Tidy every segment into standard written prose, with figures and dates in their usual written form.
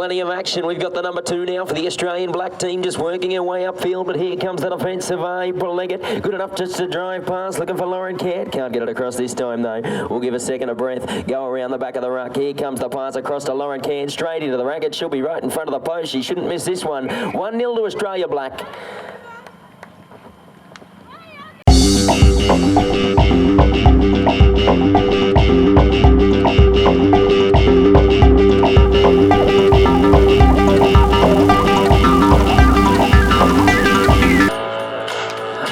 plenty of action. We've got the number 2 now for the Australian black team, just working her way upfield, but here comes the defensive April Leggett. Good enough just to drive past, looking for Lauren Caird. Can't get it across this time though. We'll give a second of breath. Go around the back of the ruck. Here comes the pass across to Lauren Caird, straight into the racket. She'll be right in front of the post. She shouldn't miss this one. 1-0 to Australia Black.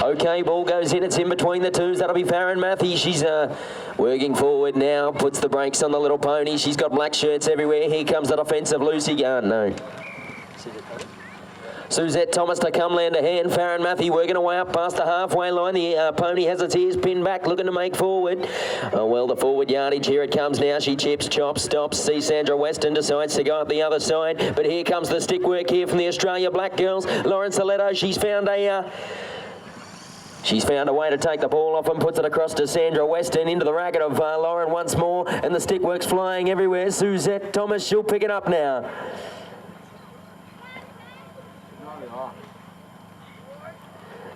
Okay, ball goes in. It's in between the twos. That'll be Farron Matthew. She's working forward now. Puts the brakes on the little pony. She's got black shirts everywhere. Here comes the defensive Lucy. No. Suzette Thomas to come land a hand. Farron Matthew working away up past the halfway line. The pony has its ears pinned back, looking to make forward. Oh, well, the forward yardage. Here it comes now. She chips, chops, stops. See Sandra Weston decides to go up the other side. But here comes the stick work here from the Australia Black girls. Lauren Soletto, she's found a way to take the ball off and puts it across to Sandra Weston into the racket of Lauren once more. And the stick work's flying everywhere. Suzette Thomas, she'll pick it up now.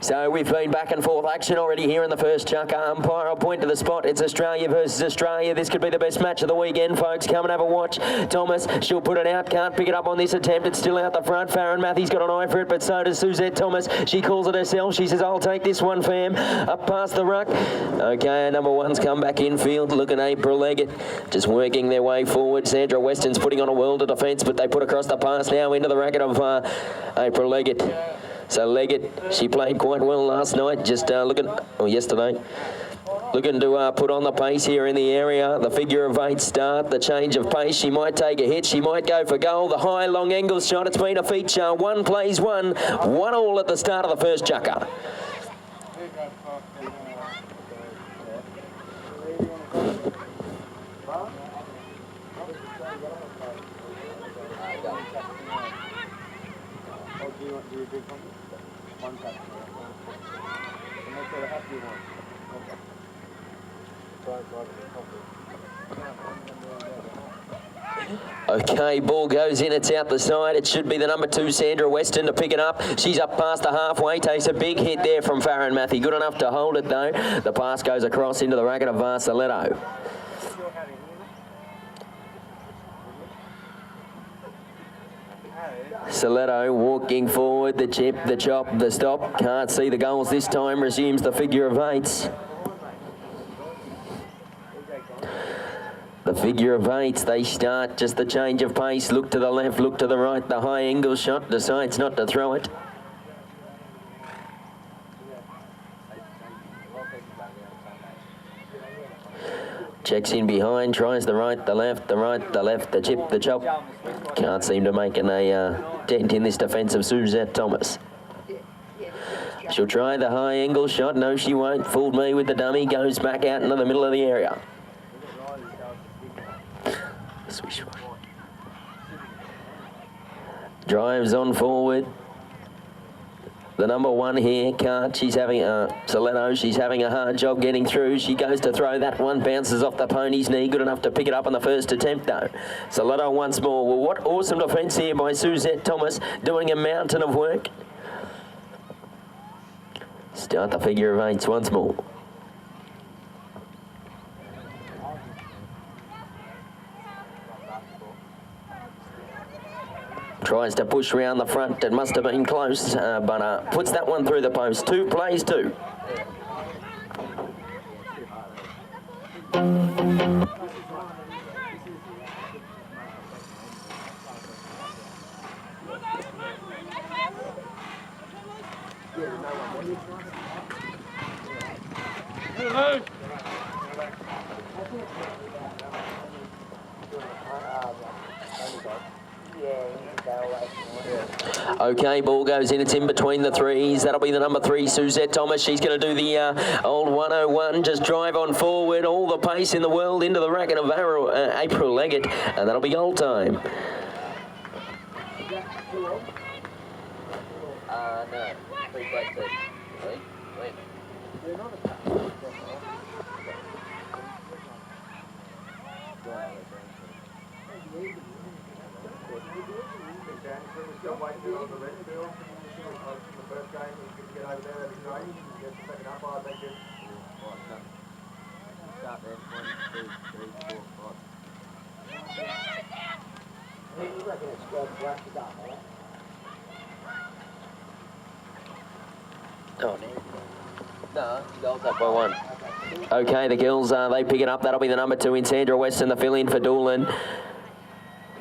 So we've been back and forth action already here in the first chucker. Umpire will point to the spot. It's Australia versus Australia. This could be the best match of the weekend, folks. Come and have a watch. Thomas, she'll put it out. Can't pick it up on this attempt. It's still out the front. Farron Matthew's got an eye for it, but so does Suzette Thomas. She calls it herself. She says, I'll take this one, fam. Up past the ruck. Okay, number 1's come back infield. Look at April Leggett. Just working their way forward. Sandra Weston's putting on a world of defence, but they put across the pass now into the racket of April Leggett. So Leggett, she played quite well last night, just yesterday. Looking to put on the pace here in the area. The figure of 8 start, the change of pace. She might take a hit, she might go for goal. The high long angle shot, it's been a feature. 1 plays 1, 1-1 at the start of the first chucker. Okay, ball goes in, it's out the side. It should be the number 2, Sandra Weston, to pick it up. She's up past the halfway, takes a big hit there from Farron Matthew. Good enough to hold it though. The pass goes across into the racket of Soletto. Soletto walking forward, the chip, the chop, the stop. Can't see the goals this time, resumes the figure of 8s. The figure of 8s, they start just the change of pace. Look to the left, look to the right. The high angle shot, decides not to throw it. Checks in behind, tries the right, the left, the right, the left, the chip, the chop. Can't seem to make a dent in this defence of Suzette Thomas. She'll try the high angle shot. No, she won't. Fooled me with the dummy. Goes back out into the middle of the area. Swish. Drives on forward. The number 1 here can't. She's having Soletto. She's having a hard job getting through. She goes to throw that one, bounces off the pony's knee. Good enough to pick it up on the first attempt though. Soletto once more. Well, what awesome defence here by Suzette Thomas, doing a mountain of work. Start the figure of 8s once more. Tries to push round the front. It must have been close, but puts that one through the post. 2 plays 2. Okay, ball goes in. It's in between the 3s. That'll be the number 3, Suzette Thomas. She's going to do the old 101. Just drive on forward. All the pace in the world into the racket of April Leggett. And that'll be goal time. No. 3 plays 2. Wait. Oh, no, Gold's up by 1. Okay, the girls, they pick it up. That'll be the number 2 in Sandra Weston, the fill-in for Doolan.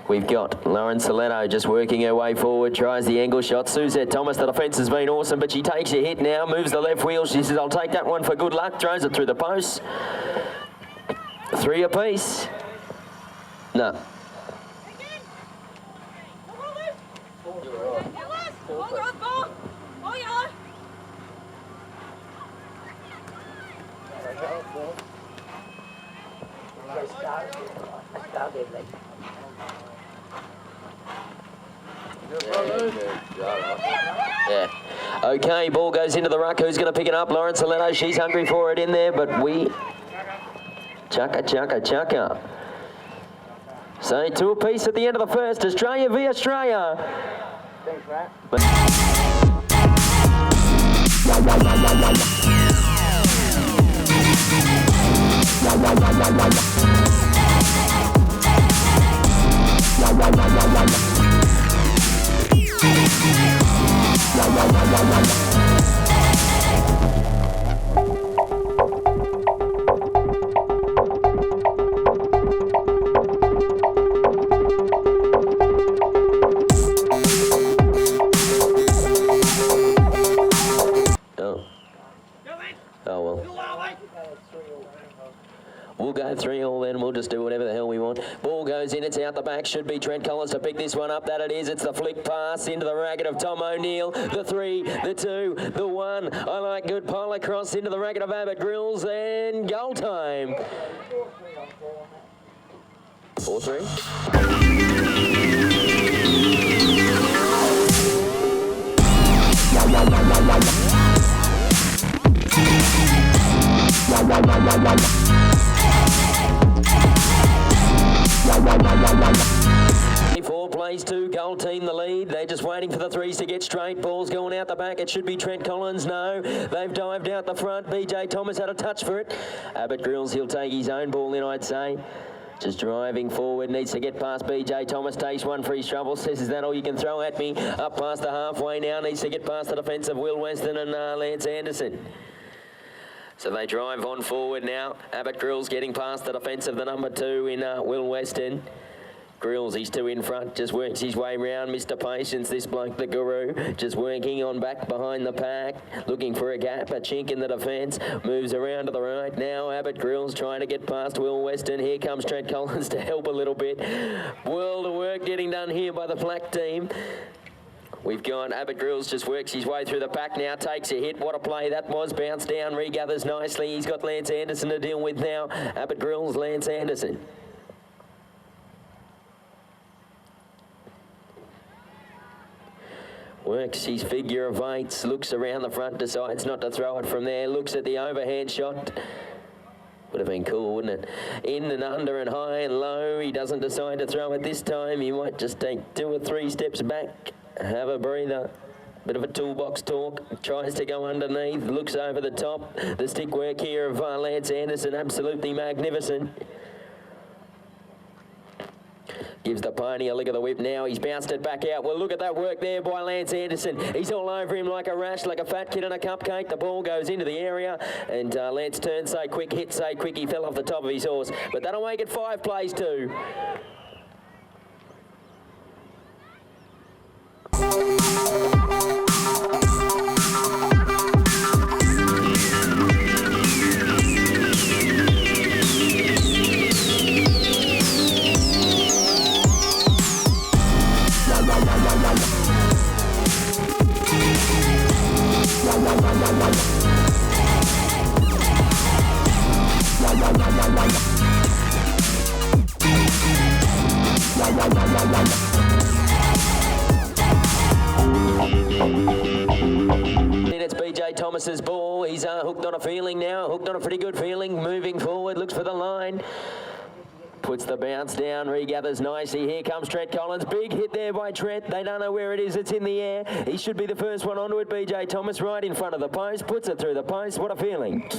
We've got Lauren Saletto just working her way forward, tries the angle shot. Suzette Thomas, the defence has been awesome, but she takes a hit now, moves the left wheel. She says, I'll take that one for good luck, throws it through the post. 3 apiece. No. Yeah. Okay, ball goes into the ruck. Who's going to pick it up? Lauren Saletto. She's hungry for it in there, but we... Chukka. So 2 apiece at the end of the first. Australia v Australia. Thanks, We'll go 3-all then, we'll just do whatever the hell we want. Ball goes in, it's out the back, should be Trent Collins to pick this one up. That it is, it's the flick pass into the racket of Tom O'Neill. The 3, the 2, the 1. I like good pole across into the racket of Abbott Grills and goal time. 4 plays 2, goal team the lead. They're just waiting for the 3s to get straight. Ball's going out the back. It should be Trent Collins. No, they've dived out the front. BJ Thomas had a touch for it. Abbott Grills, he'll take his own ball in, I'd say. Just driving forward, needs to get past BJ Thomas, takes one for his trouble, says, is that all you can throw at me? Up past the halfway now, needs to get past the defence of Will Weston and Lance Anderson. So they drive on forward now. Abbott Grills getting past the defence of the number 2 in Will Weston. Grills, he's 2 in front, just works his way round. Mr. Patience, this bloke, the guru, just working on back behind the pack, looking for a gap, a chink in the defence, moves around to the right now. Abbott Grills trying to get past Will Weston. Here comes Trent Collins to help a little bit. World of work getting done here by the black team. We've gone, Abbott Grills just works his way through the pack now, takes a hit. What a play that was, bounced down, regathers nicely. He's got Lance Anderson to deal with now. Abbott Grills, Lance Anderson. Works his figure of 8s, looks around the front, decides not to throw it from there, looks at the overhand shot. Would have been cool, wouldn't it? In and under and high and low. He doesn't decide to throw it this time. He might just take 2 or 3 steps back, have a breather. Bit of a toolbox talk, tries to go underneath, looks over the top. The stick work here of Lance Anderson, absolutely magnificent. Gives the pony a lick of the whip now. He's bounced it back out. Well, look at that work there by Lance Anderson. He's all over him like a rash, like a fat kid in a cupcake. The ball goes into the area, and Lance turns so quick, hit so quick, he fell off the top of his horse. But that'll make it 5 plays 2. It's BJ Thomas's ball. He's hooked on a feeling now, hooked on a pretty good feeling, moving forward, looks for the line. Puts the bounce down, regathers nicely. Here comes Trent Collins. Big hit there by Trent. They don't know where it is. It's in the air. He should be the first one onto it. BJ Thomas right in front of the post. Puts it through the post. What a feeling.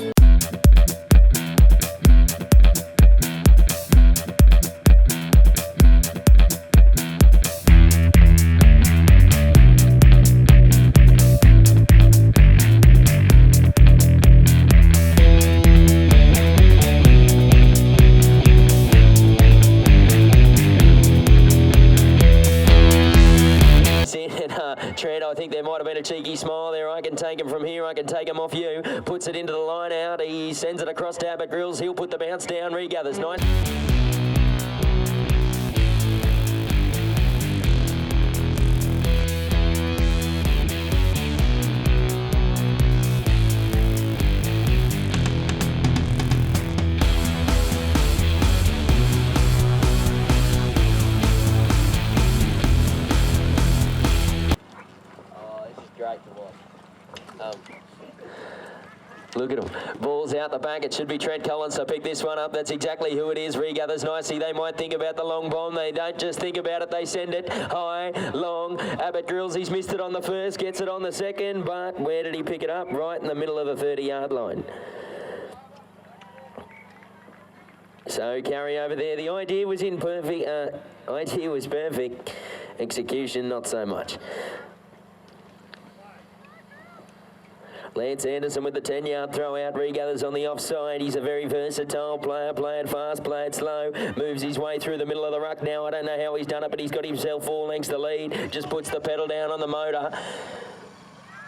Trent, I think there might have been a cheeky smile there. I can take him from here, I can take him off you. Puts it into the line out, he sends it across to Abbott Grills. He'll put the bounce down, regathers nice. Great to watch. Look at him. Ball's out the back. It should be Trent Collins. So pick this one up. That's exactly who it is. Regathers nicely. They might think about the long bomb. They don't just think about it. They send it high, long. Abbott Grills, he's missed it on the first. Gets it on the second. But where did he pick it up? Right in the middle of the 30-yard line. So carry over there. The idea was idea was perfect. Execution, not so much. Lance Anderson with the 10-yard throw out. Regathers on the offside. He's a very versatile player. Play it fast, play it slow. Moves his way through the middle of the ruck now. I don't know how he's done it, but he's got himself 4 lengths to lead. Just puts the pedal down on the motor.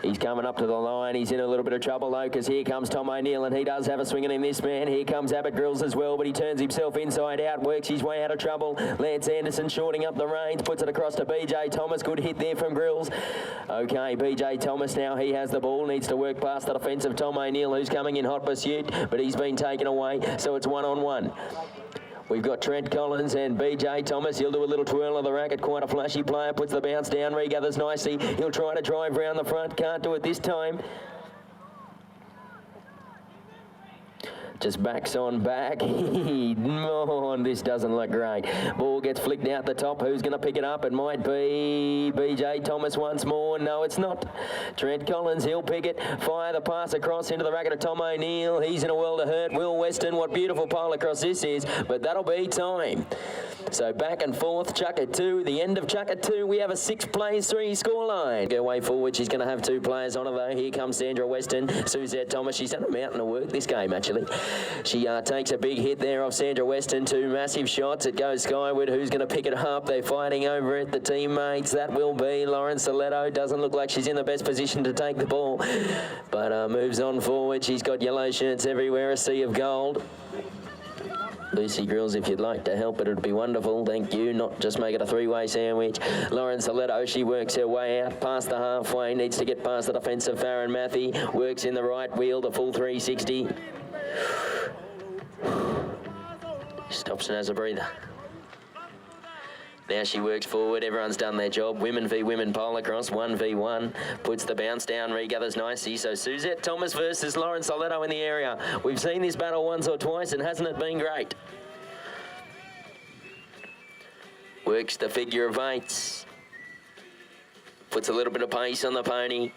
He's coming up to the line. He's in a little bit of trouble, though, because here comes Tom O'Neill, and he does have a swing in this man. Here comes Abbott Grills as well, but he turns himself inside out, works his way out of trouble. Lance Anderson shorting up the reins, puts it across to BJ Thomas. Good hit there from Grills. Okay, BJ Thomas now, he has the ball, needs to work past the defensive Tom O'Neill, who's coming in hot pursuit, but he's been taken away, so it's 1-on-1. We've got Trent Collins and BJ Thomas. He'll do a little twirl of the racket. Quite a flashy player. Puts the bounce down. Regathers nicely. He'll try to drive round the front. Can't do it this time. Just backs on back. Oh, this doesn't look great. Ball gets flicked out the top. Who's going to pick it up? It might be BJ Thomas once more. No, it's not. Trent Collins, he'll pick it. Fire the pass across into the racket of Tom O'Neill. He's in a world of hurt. Will Weston, what beautiful pole across this is. But that'll be time. So back and forth, Chucker 2. The end of Chucker 2, we have a 6 plays 3 scoreline. Go way forward. She's going to have 2 players on her, though. Here comes Sandra Weston. Suzette Thomas. She's done a mountain of work this game, actually. She takes a big hit there off Sandra Weston. 2 massive shots. It goes skyward. Who's going to pick it up? They're fighting over it. The teammates, that will be Lauren Soletto. Doesn't look like she's in the best position to take the ball, but moves on forward. She's got yellow shirts everywhere, a sea of gold. Lucy Grills, if you'd like to help, it would be wonderful. Thank you. Not just make it a 3-way sandwich. Lauren Soletto, she works her way out past the halfway. Needs to get past the defensive Farron Matthew. Works in the right wheel, the full 360. Stops and has a breather. Now she works forward. Everyone's done their job. Women v women pole across, 1v1. Puts the bounce down, regathers nicely. So Suzette Thomas versus Lauren Soletto in the area. We've seen this battle once or twice, and hasn't it been great? Works the figure of 8s. Puts a little bit of pace on the pony.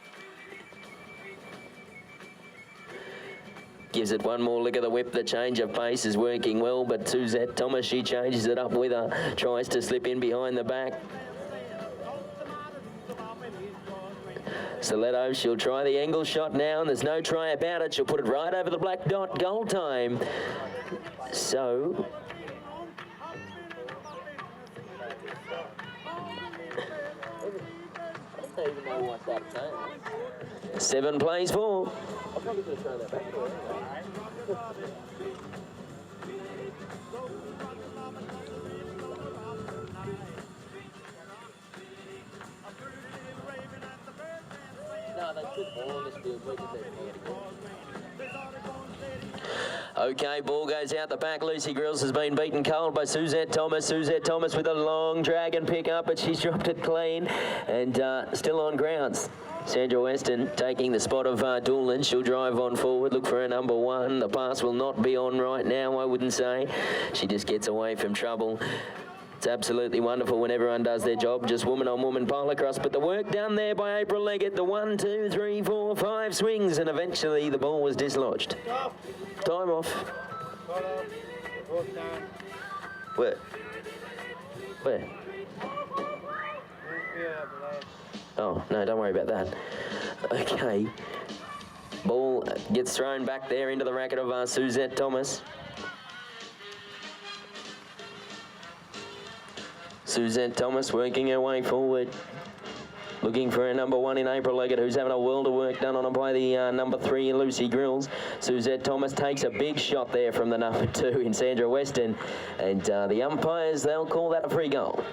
Gives it one more lick of the whip. The change of pace is working well, but Suzette Thomas, she changes it up with her. Tries to slip in behind the back. Soletto, she'll try the angle shot now, and there's no try about it. She'll put it right over the black dot. Goal time. So... 7 plays 4. I'll probably could have thrown that back. No, they should ball this field. Okay, ball goes out the back. Lucy Grills has been beaten cold by Suzette Thomas. Suzette Thomas with a long drag and pick up, but she's dropped it clean and still on grounds. Sandra Weston taking the spot of Doolan. She'll drive on forward, look for a number 1. The pass will not be on right now, I wouldn't say. She just gets away from trouble. It's absolutely wonderful when everyone does their job. Just woman on woman pole across. But the work done there by April Leggett. The 1, 2, 3, 4, 5 swings. And eventually the ball was dislodged. Stop. Time off. Where? Where? Oh, no, don't worry about that. Okay. Ball gets thrown back there into the racket of Suzette Thomas. Suzette Thomas working her way forward. Looking for a number 1 in April Leggett, who's having a world of work done on her by the number 3 in Lucy Grills. Suzette Thomas takes a big shot there from the number 2 in Sandra Weston. And the umpires, they'll call that a free goal.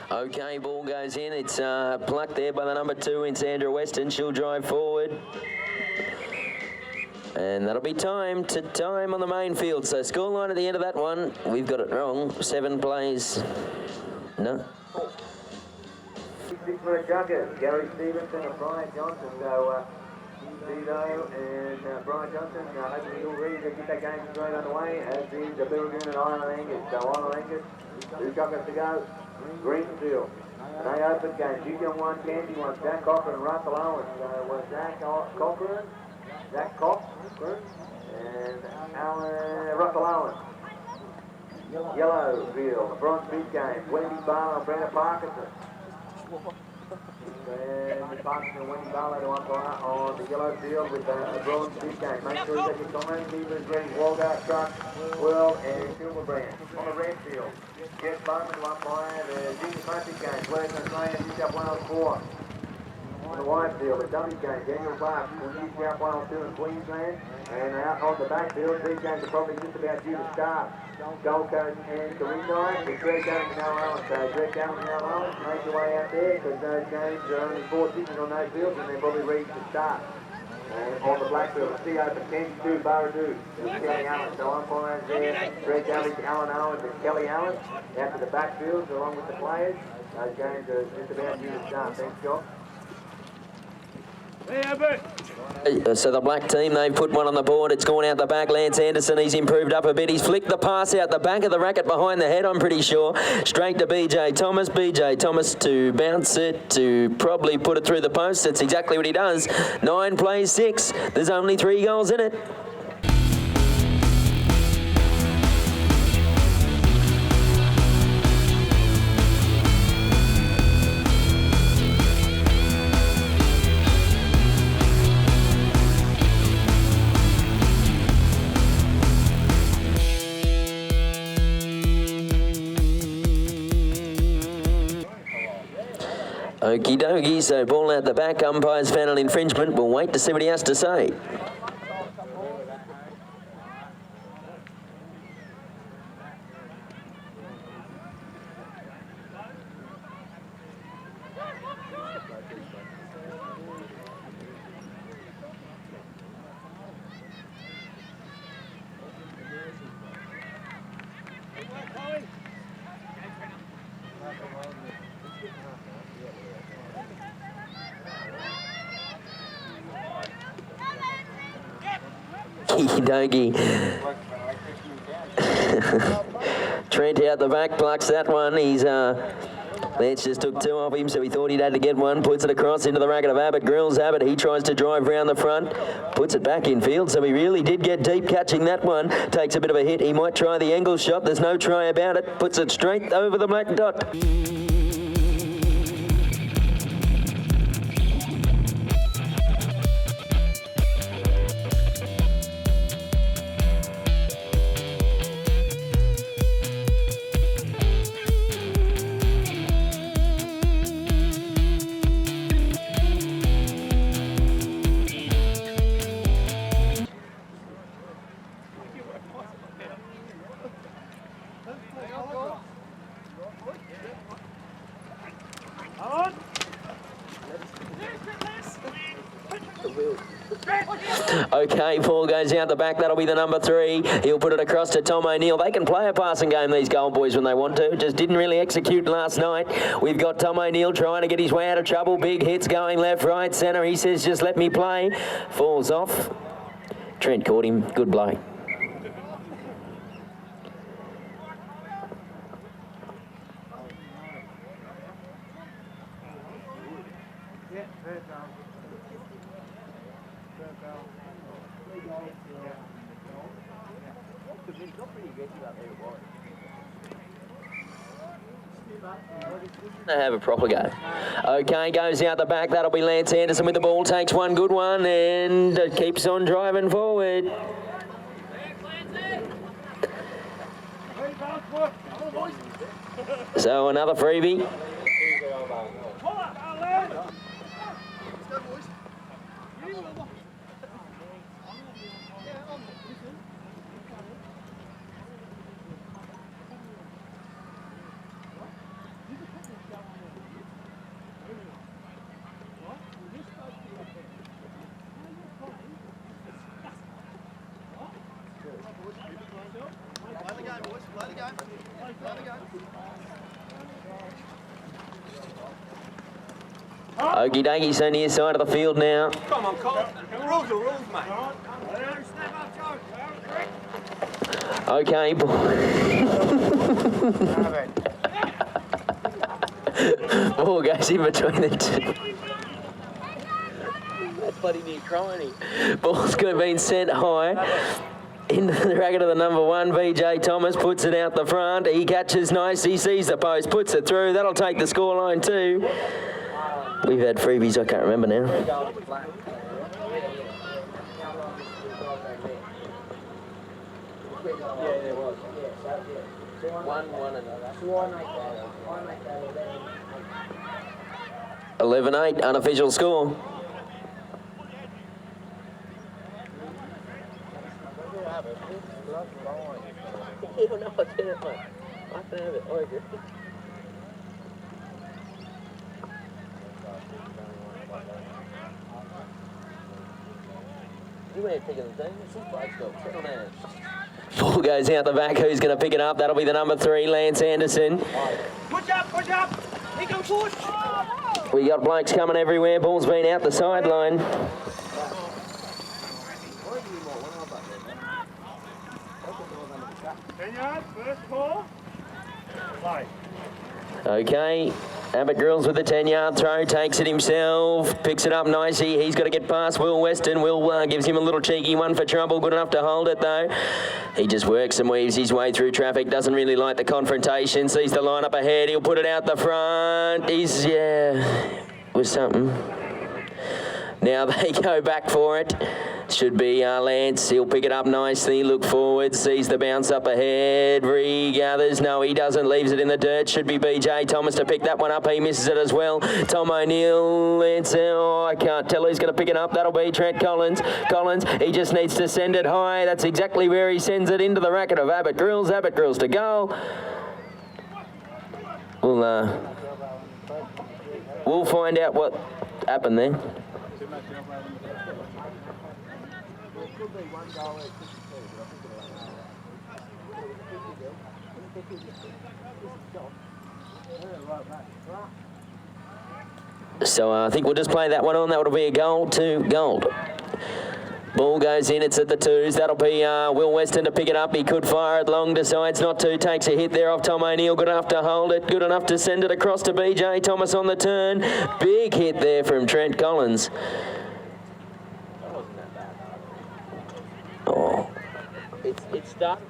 Okay, ball goes in. It's plucked there by the number 2 in Sandra Weston. She'll drive forward. And that'll be time on the main field. So scoreline at the end of that one, we've got it wrong. 7 plays. No. 6-minute junkers, Gary Stevenson and Brian Johnson. So Vito and Brian Johnson hoping you'll ready to get that game straight underway, as is the Billigan and Island Angus. So Island Angus, 2 junkers to go. Greenfield. An 8 open game. Junior 1, Candy 1, Jack Cochran and Russell Owens. Was Jack Cochran, and Russell Owens. Yellow field, the bronze big game. Wendy Barlow and Brenda Parkinson. And Parkinson and Wendy Barlow to umpire on the yellow field with a bronze big game. Make sure you take your comment. Keepers ready. Walgart, Truck, World, and Silverbrand. On the red field, Jeff Bowman to umpire the junior classic game. Western Australia, New South Wales 4. On the white field, the dummy game. Daniel Park from New South Wales 2 in Queensland. And out on the backfield, these games are probably just about due to start. Gold Coast and Corindai, with Greg Allen and Al Allen. So Greg Allen and Al Allen, make your way out there, because those games are only 4 seasons on those fields, and they're probably ready to start. And on the black field, the CO for 10-2, Barradoo, with Kelly Allen. So umpires there, Greg Allen, Alan Owens and Kelly Allen. Out to the backfields, along with the players. Those games are just about due to start. Thanks, Josh. So the black team, they've put one on the board. It's gone out the back. Lance Anderson, he's improved up a bit. He's flicked the pass out the back of the racket behind the head, I'm pretty sure. Straight to BJ Thomas. BJ Thomas to bounce it, to probably put it through the post. That's exactly what he does. 9 plays 6. There's only 3 goals in it. Okie dokie, so ball out the back. Umpires found an infringement. We'll wait to see what he has to say. Okie dokie. Trent out the back, plucks that one. He's Lance just took 2 off him, so he thought he'd had to get 1. Puts it across into the racket of Abbott. Grills Abbott. He tries to drive round the front. Puts it back in field, so he really did get deep catching that one. Takes a bit of a hit. He might try the angle shot. There's no try about it. Puts it straight over the black dot. Okay, ball goes out the back. That'll be the number 3. He'll put it across to Tom O'Neill. They can play a passing game, these Gold boys, when they want to. Just didn't really execute last night. We've got Tom O'Neill trying to get his way out of trouble. Big hits going left, right, centre. He says, just let me play. Falls off. Trent caught him. Good blow. They have a proper go. Okay, goes out the back. That'll be Lance Anderson with the ball. Takes one good one and keeps on driving forward. So another freebie. Okie dokie, so near side of the field now. Come on, Cole. Rules are rules, mate. Okay, ball goes in between the two. That's bloody near crying. Ball's been sent high. Into the racket of the number 1, VJ Thomas puts it out the front. He catches nice, he sees the post, puts it through. That'll take the scoreline too. We've had freebies, I can't remember now. Yeah, 11-8, unofficial score. No, I can't, mate. I can have it, I agree. You ain't picking the thing, it's his bike stop, settle down. Ball goes out the back, who's going to pick it up? That'll be the number 3, Lance Anderson. Push up! He can push! We got blokes coming everywhere, ball's been out the sideline. First ball. Play. Okay, Abbott Grills with the 10-yard throw, takes it himself, picks it up nicely. He's got to get past Will Weston. Will gives him a little cheeky one for trouble, good enough to hold it though. He just works and weaves his way through traffic, doesn't really like the confrontation, sees the line up ahead, he'll put it out the front. He's, yeah, was something. Now they go back for it. Should be Lance. He'll pick it up nicely. Look forward. Sees the bounce up ahead. Regathers. No, he doesn't. Leaves it in the dirt. Should be BJ Thomas to pick that one up. He misses it as well. Tom O'Neill. I can't tell who's going to pick it up. That'll be Trent Collins. He just needs to send it high. That's exactly where he sends it, into the racket of Abbott Grills. Abbott Grills to goal. We'll find out what happened there. So I think we'll just play that one on. That would be a goal to Gold. Ball goes in, it's at the 2s. That'll be Will Weston to pick it up. He could fire it long, decides not to. Takes a hit there off Tom O'Neill. Good enough to hold it. Good enough to send it across to BJ Thomas on the turn. Big hit there from Trent Collins. Oh. It's stuck.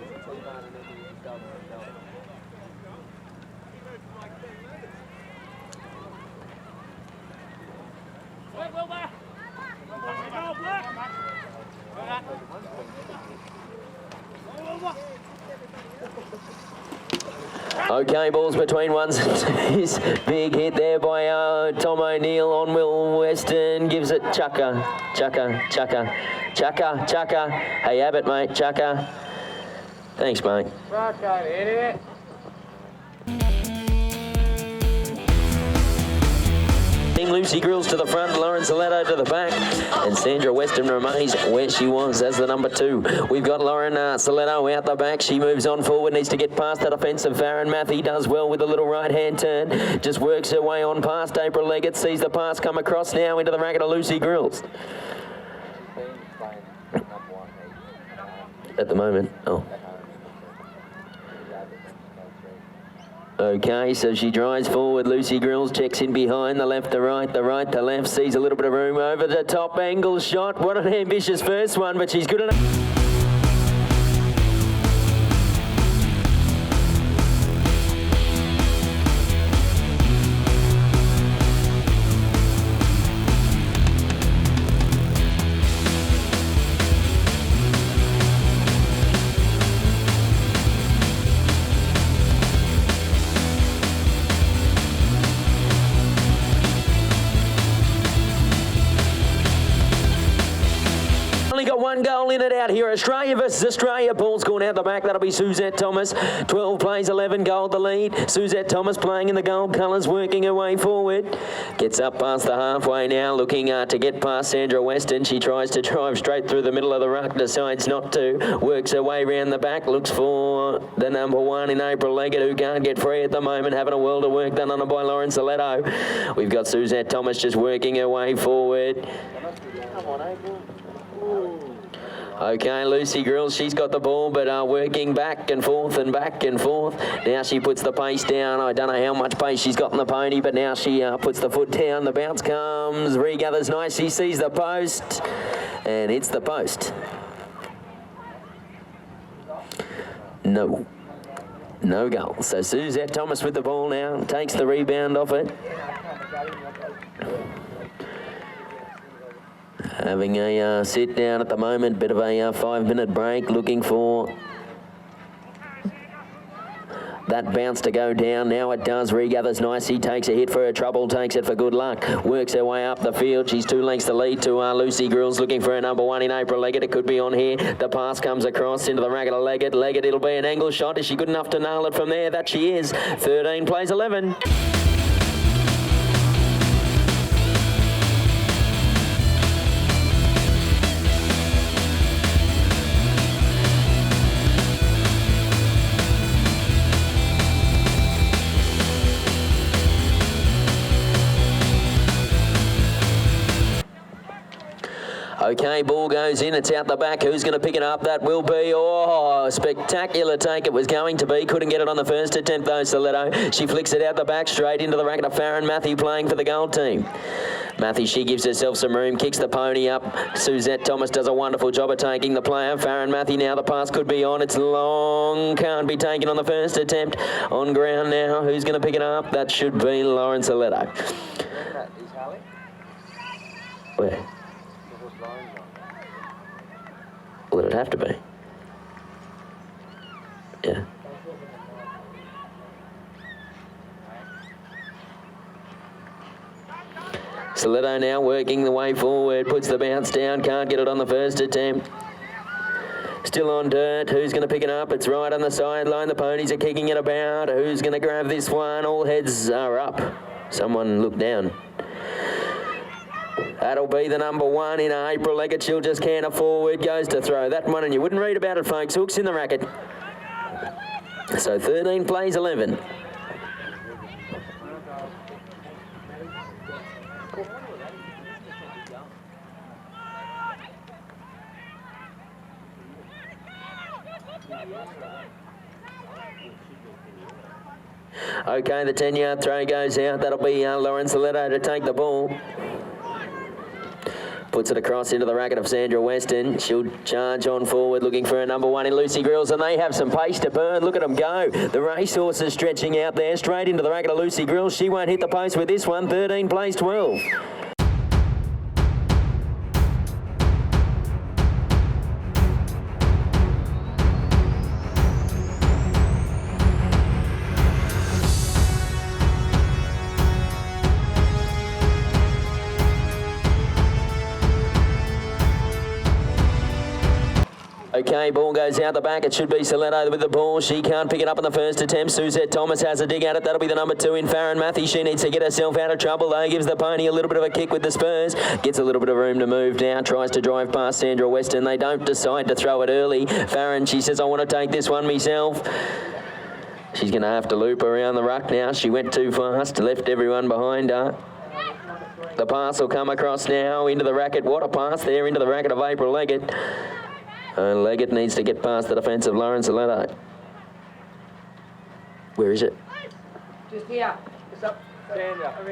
Okay, balls between 1s and 2s. Big hit there by Tom O'Neill on Will Weston. Gives it chucker. Hey, Abbott, mate, chucker. Thanks, mate. Chucker, idiot. team. Lucy Grills to the front, Lauren Saletto to the back, and Sandra Weston remains where she was as the number 2. We've got Lauren Saletto out the back. She moves on forward, needs to get past that offensive Farron Matthew. Does well with a little right-hand turn. Just works her way on past April Leggett. Sees the pass come across now into the racket of Lucy Grills. At the moment, Okay, so she drives forward. Lucy Grills checks in behind, the left to right, the right to left. Sees a little bit of room over the top. Angle shot. What an ambitious first one, but she's good enough. Only got one goal in it out here. Australia versus Australia. Ball's gone out the back. That'll be Suzette Thomas. 12 plays 11. Gold the lead. Suzette Thomas playing in the gold colours, working her way forward. Gets up past the halfway now, looking to get past Sandra Weston. She tries to drive straight through the middle of the ruck, decides not to. Works her way round the back, looks for the number 1 in April Leggett, who can't get free at the moment, having a world of work done on her by Lauren Saletto. We've got Suzette Thomas just working her way forward. Come on, April. Okay, Lucy Grills, she's got the ball, but working back and forth and back and forth. Now she puts the pace down. I don't know how much pace she's got in the pony, but now she puts the foot down. The bounce comes, regathers nice. She sees the post and hits the post. No goal. So Suzette Thomas with the ball now, takes the rebound off it. Having a sit down at the moment, bit of a 5-minute break, looking for that bounce to go down. Now it does. Regathers nicely, takes a hit for her trouble, takes it for good luck. Works her way up the field. She's 2 lengths to lead to Lucy Grills, looking for her number 1 in April Leggett. It could be on here. The pass comes across into the racket of Leggett. Leggett, it'll be an angle shot. Is she good enough to nail it from there? That she is. 13 plays 11. Okay, ball goes in. It's out the back. Who's going to pick it up? That will be, a spectacular take it was going to be. Couldn't get it on the first attempt, though, Saletto. She flicks it out the back, straight into the racket of Farron Matthew playing for the gold team. Matthew, she gives herself some room, kicks the pony up. Suzette Thomas does a wonderful job of taking the player. Farron Matthew now, the pass could be on. It's long, can't be taken on the first attempt. On ground now, who's going to pick it up? That should be Lauren Saletto. Where? Well, it'd have to be. Yeah. Saletto now working the way forward, puts the bounce down, can't get it on the first attempt. Still on dirt. Who's going to pick it up? It's right on the sideline. The ponies are kicking it about. Who's going to grab this one? All heads are up. Someone look down. That'll be the number 1 in April Leggett. She'll just canter forward, goes to throw that one, and you wouldn't read about it, folks. Hooks in the racket. So 13 plays 11. Okay, the 10-yard throw goes out. That'll be Lauren Saletto to take the ball. Puts it across into the racket of Sandra Weston. She'll charge on forward, looking for a number 1 in Lucy Grills, and they have some pace to burn. Look at them go. The racehorse is stretching out there, straight into the racket of Lucy Grills. She won't hit the post with this one. 13 plays 12. Okay, ball goes out the back. It should be Soletto with the ball. She can't pick it up in the first attempt. Suzette Thomas has a dig at it. That'll be the number 2 in Farron Matthew. She needs to get herself out of trouble though. Gives the pony a little bit of a kick with the spurs. Gets a little bit of room to move now. Tries to drive past Sandra Weston. They don't decide to throw it early. Farron, she says, I want to take this one myself. She's going to have to loop around the ruck now. She went too fast. Left everyone behind her. The pass will come across now into the racket. What a pass there into the racket of April Leggett. Leggett needs to get past the defence of Lauren Soletto. Where is it? Just here. It's up. Stand up.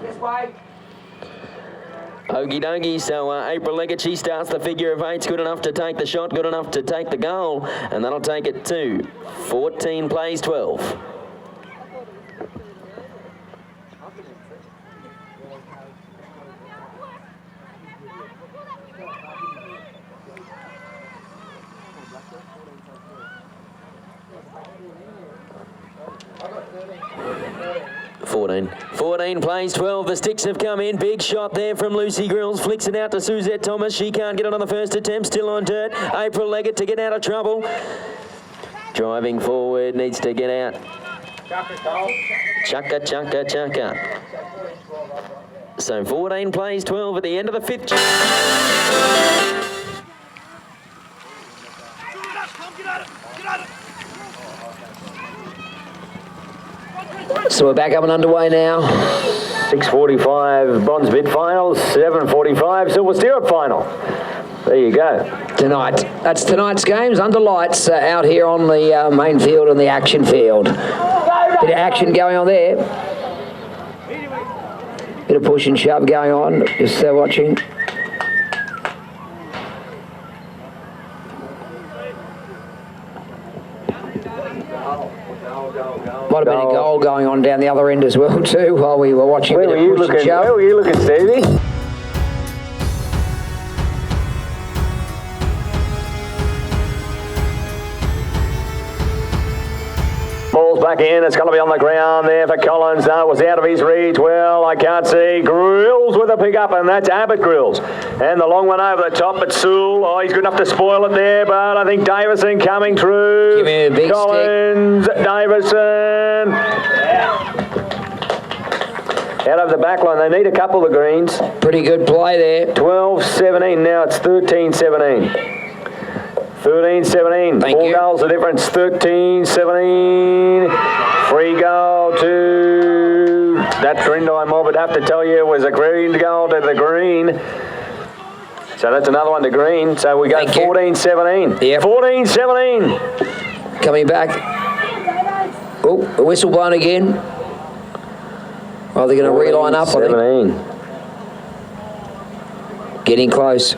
This way. Okie dokie, so April Leggett, she starts the figure of 8's good enough to take the shot, good enough to take the goal, and that'll take it to 14 plays 12. I got 14 plays 12. The sticks have come in. Big shot there from Lucy Grills. Flicks it out to Suzette Thomas. She can't get it on the first attempt. Still on dirt. April Leggett to get out of trouble. Driving forward. Needs to get out. Chukka, chukka, chukka. So 14 plays 12 at the end of the 5th. So we're back up and underway now. 6:45 bronze bid final, 7:45 silver stirrup final. There you go. Tonight. That's tonight's games under lights out here on the main field and the action field. Bit of action going on there. Bit of push and shove going on. Just watching. Might have been a goal going on down the other end as well too while we were watching. Where were you looking, Stevie? Ball's back in. It's going to be on the ground there for Collins. No, it was out of his reach. Well, I can't see. Grills with a pick up, and that's Abbott Grills. And the long one over the top, but Sewell, oh, he's good enough to spoil it there, but I think Davison coming through. Give me a big Collins, stick. Davison. Out of the back line. They need a couple of greens. Pretty good play there. 12-17. Now it's 13-17. 13-17. Thank Four you. goals the difference. 13-17. Free goal to that Grindine mob. I'd have to tell you it was a green goal to the green. So that's another one to green. So we go 14-17. Yep. 14-17. Coming back. Oh, a whistle blown again. Oh, they're going to reline up, I think. 17. Getting close.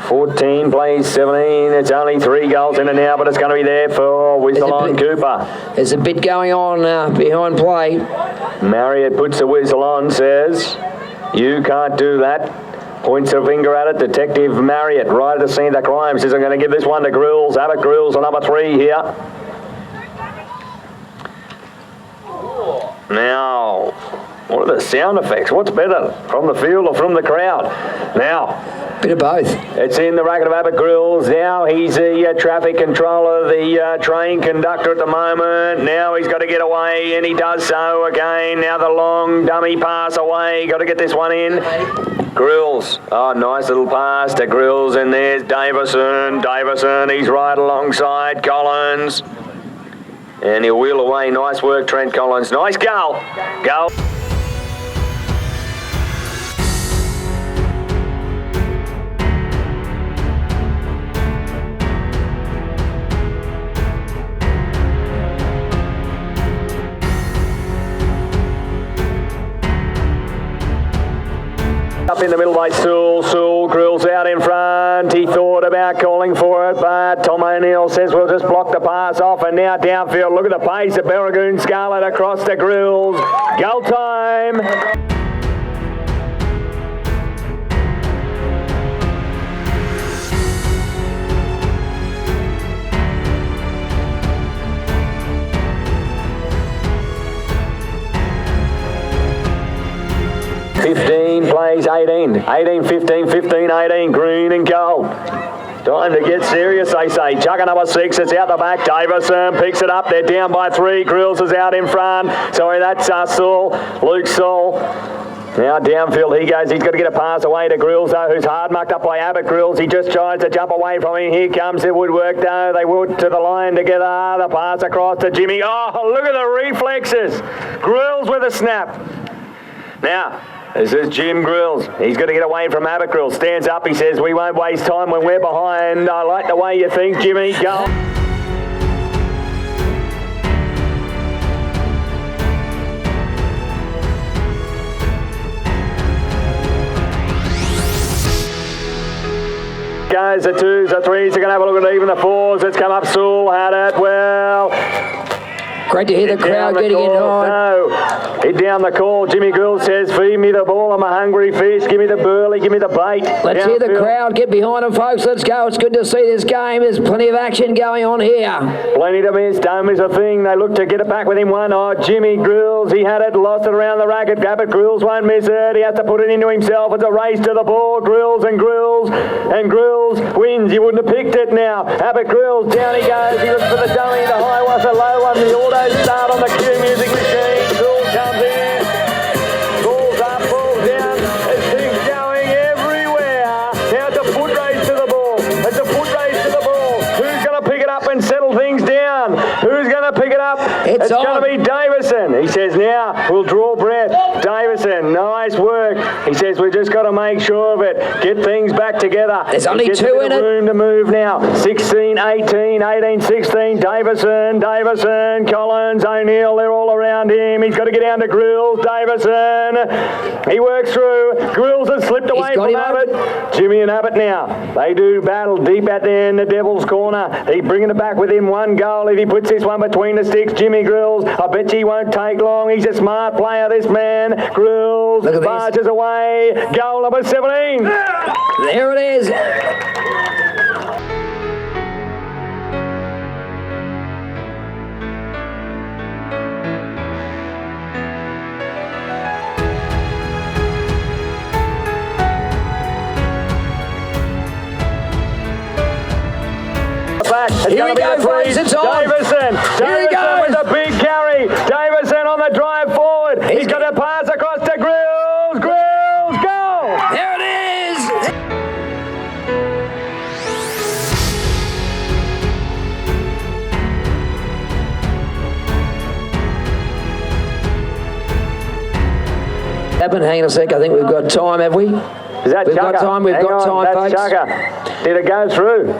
14 plays 17. It's only 3 goals in it now, but it's going to be there for Whistle on Cooper. There's a bit going on behind play. Marriott puts the whistle on, says, you can't do that. Points a finger at it. Detective Marriott, right at the scene of the crime, says, I'm going to give this one to Grills. Abbott Grills on number 3 here. Now, what are the sound effects? What's better, from the field or from the crowd? Now, Bit of both. it's in the racket of Abbott Grills. Now he's the traffic controller, the train conductor at the moment. Now he's got to get away, and he does so again. Now the long dummy pass away. Got to get this one in. Grills. Oh, nice little pass to Grills, and there's Davison. Davison, he's right alongside Collins. And he'll wheel away. Nice work, Trent Collins. Nice goal. Goal. Up in the middle by Sewell. Grills out in front. He thought about calling for it, but Tom O'Neill says we'll just block the pass off. And now downfield. Look at the pace of Barragoon Scarlett across to Grills. Goal time. (15 plays He's 18, 15, 18, green and gold. Time to get serious, they say. Chugger number 6, it's out the back. Davison picks it up. They're down by 3. Grills is out in front. Sorry, that's Saul. Luke Saul. Now downfield he goes. He's got to get a pass away to Grills, though, who's hard mucked up by Abbott Grills. He just tries to jump away from him. Here comes the woodwork, though. They would to the line together. The pass across to Jimmy. Oh, look at the reflexes. Grills with a snap. Now, this is Jim Grills. He's got to get away from Abbott Grills. Stands up. He says, we won't waste time when we're behind. I like the way you think, Jimmy. Go. Goes the 2s, the 3s. They're going to have a look at even the 4s. It's come up. Sewell had it. Well, Great to hear the crowd getting in high. No, hit down the call. Jimmy Grills says, feed me the ball, I'm a hungry fish. Give me the burley, give me the bait. Let's hear the crowd get behind them, folks. Let's go. It's good to see this game. There's plenty of action going on here. Plenty to miss. Don't miss a thing. They look to get it back with him. One. Oh, Jimmy Grills. He had it, lost it around the racket. Abbott Grills won't miss it. He has to put it into himself. It's a race to the ball. Grills and Grills. And Grills wins. You wouldn't have picked it now. Abbott Grills. Down he goes. He looks for the dummy. The high was a low one. The auto start on the cue music machine. Grills comes in. Balls up, balls down. This thing's going everywhere. Now it's a foot race to the ball. It's a foot race to the ball. Who's going to pick it up and settle things down? Who's going to pick it up? It's going to be Davison. He says, now we'll draw breath. Davison, nice work. He says, we've just got to make sure of it. Get things back together. There's only two in it. Room to move now. 16, 18, 18, 16. Davison, Collins, O'Neill, they're all around him. He's got to get down to Grills. Davison, he works through. Grills has slipped away from Abbott. Jimmy and Abbott now. They do battle deep out there in the Devil's Corner. He's bringing it back with him. One goal if he puts this one between the sticks. Jimmy Grills, I bet he won't take long. He's a smart player, this man. Grills barges away. Goal number 17. There it is. Here we go, folks. It's on. Davison with a big carry. Davison on the drive forward. He's got to pass across to Grills. Grills, go! There it is. Hang on a sec. I think we've got time, have we? Is that We've Chugger? got time. We've Hang got on, time, that's folks. Chugger. Did it go through?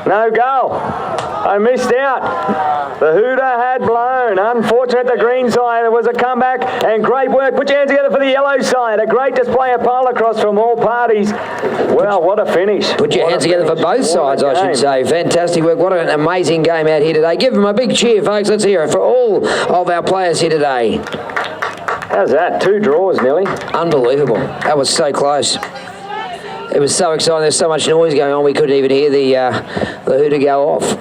No goal. I missed out. The hooter had blown. Unfortunate the green side. There was a comeback and great work. Put your hands together for the yellow side. A great display of polocrosse from all parties. Well, what a finish. Put your hands together for both sides, I should say. Fantastic work. What an amazing game out here today. Give them a big cheer, folks. Let's hear it for all of our players here today. How's that? 2 draws nearly. Unbelievable. That was so close. It was so exciting. There's so much noise going on. We couldn't even hear the hooter go off.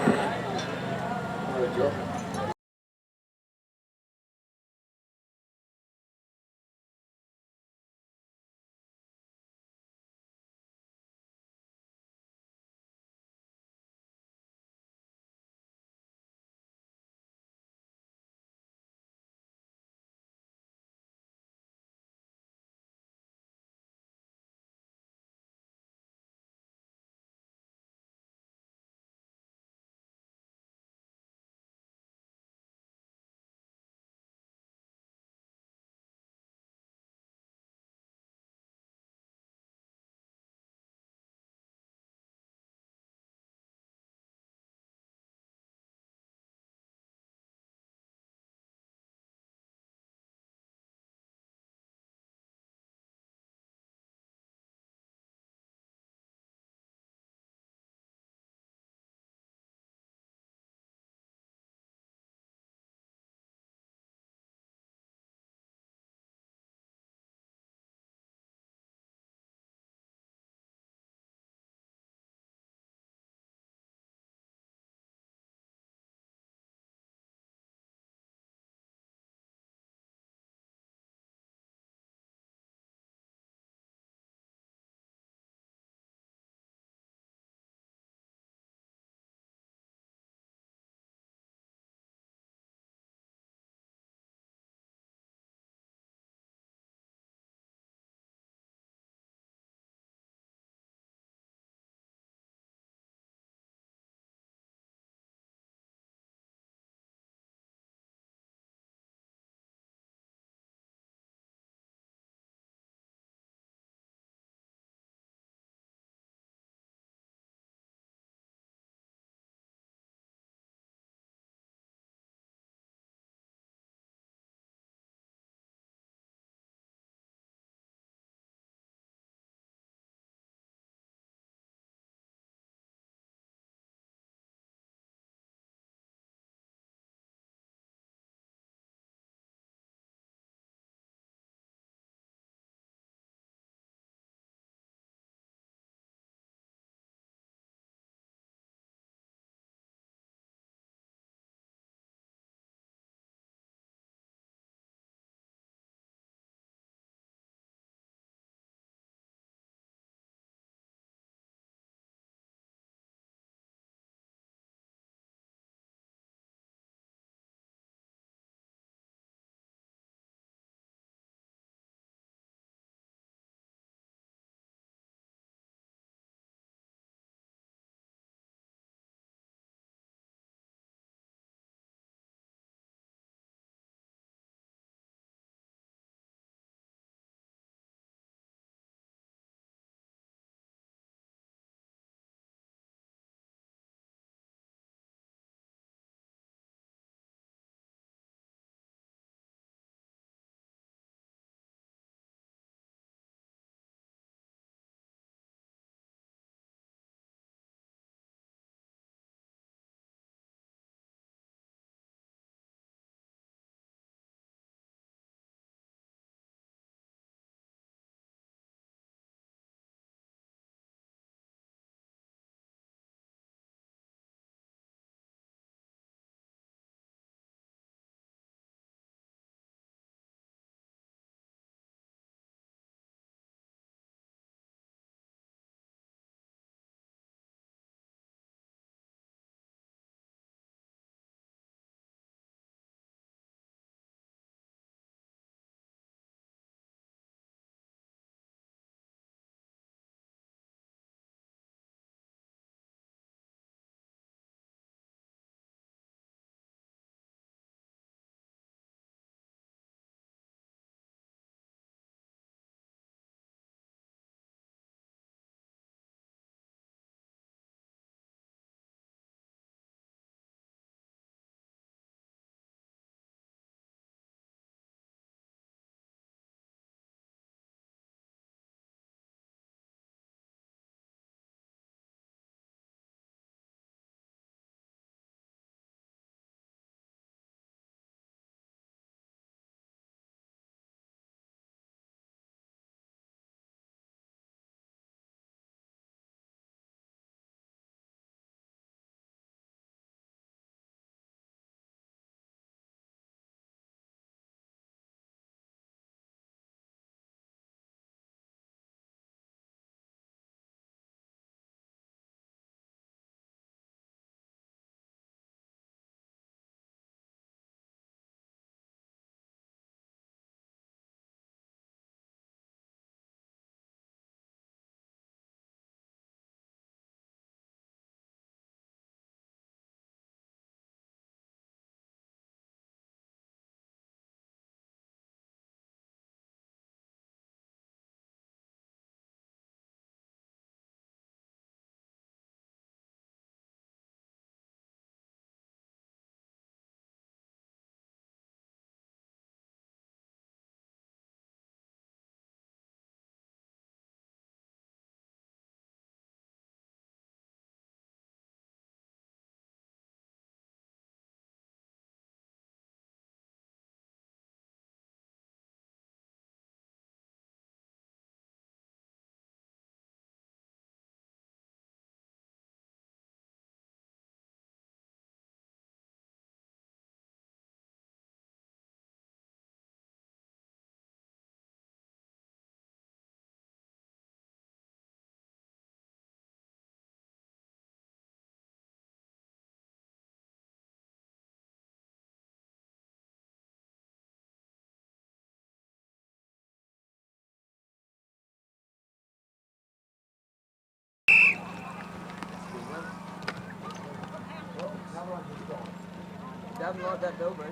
doesn't like that Bilby.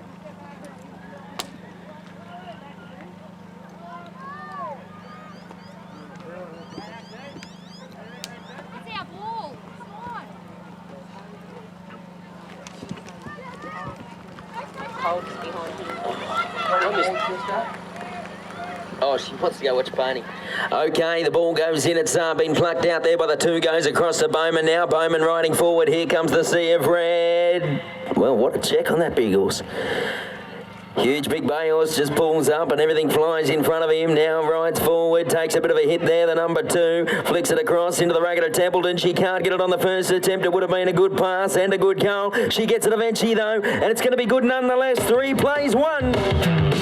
It's our ball. Cold's behind him. Oh, she wants to go watch Barney. Okay, the ball goes in. It's been plucked out there by the two. Goes across to Bowman now. Bowman riding forward. Here comes the sea of red. Well, what a check on that big horse. Huge big bay horse just pulls up and everything flies in front of him. Now rides forward, takes a bit of a hit there, the number 2. Flicks it across into the racket of Templeton. She can't get it on the first attempt. It would have been a good pass and a good goal. She gets it eventually though, and it's going to be good nonetheless. 3 plays 1.